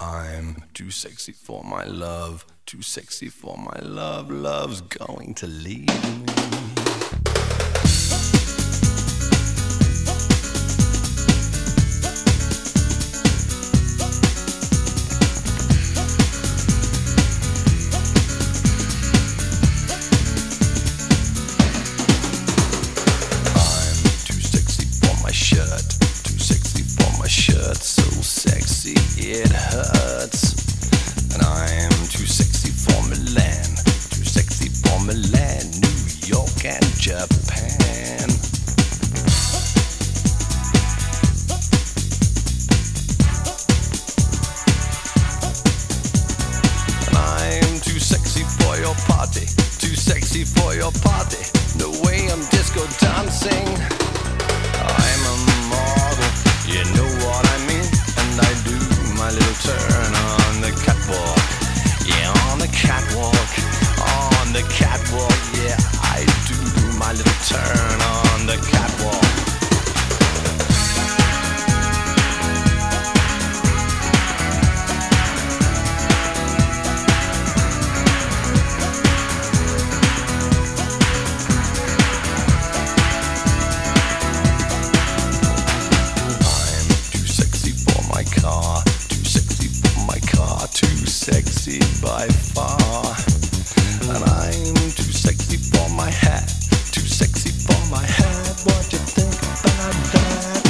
I'm too sexy for my love, too sexy for my love, love's going to leave me. So sexy it hurts, and I'm too sexy for Milan, too sexy for Milan, New York and Japan. And I'm too sexy for your party, too sexy for your party, no way I'm disco dancing. I'm a model, you know what I mean, and I do my little turn on the catwalk. Yeah, on the catwalk, on the catwalk. Yeah, I do my little turn on the catwalk. Sexy by far, and I'm too sexy for my hat, too sexy for my hat. What you think about that?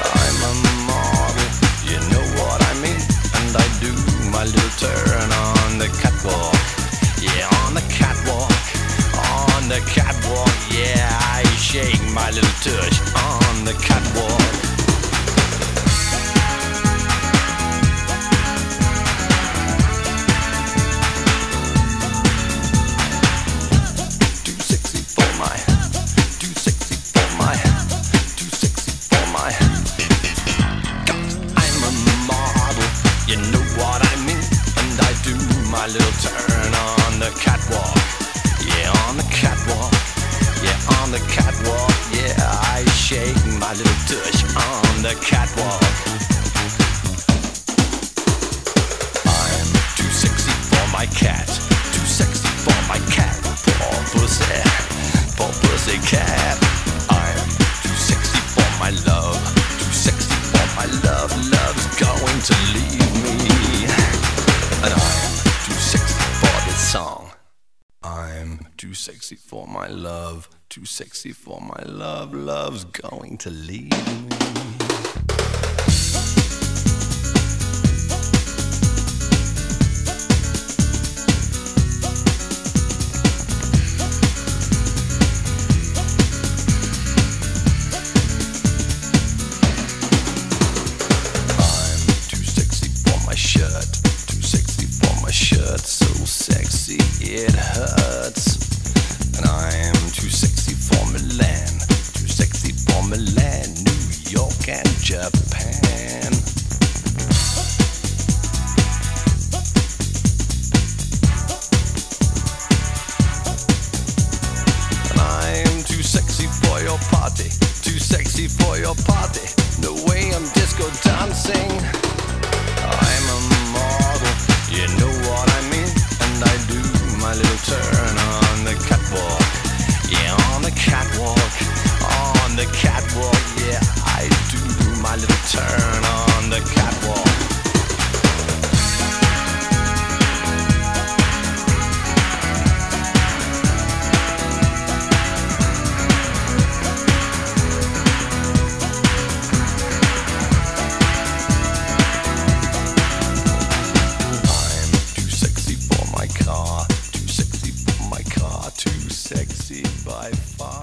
I'm a model, you know what I mean, and I do my little turn on the catwalk. Yeah, on the catwalk, on the catwalk. Yeah, I shake my little tush on the catwalk. My little turn on the catwalk. Yeah, on the catwalk. Yeah, on the catwalk. Yeah, I shake my little tush on the catwalk. I'm too sexy for my cat, too sexy for my cat. Poor pussy cat. I'm too sexy for my love, too sexy for my love. Love's going to leave me, and I'm too sexy for this song. I'm too sexy for my love, too sexy for my love. Love's going to leave me. So sexy it hurts, and I'm too sexy for Milan, too sexy for Milan, New York and Japan. And I'm too sexy for your party, too sexy for your party, no way I'm disco dancing. I'm a model, you know what I mean, and I do my little turn on the catwalk. Yeah, on the catwalk, on the catwalk. Yeah, I do my little turn on the catwalk. Too sexy by far.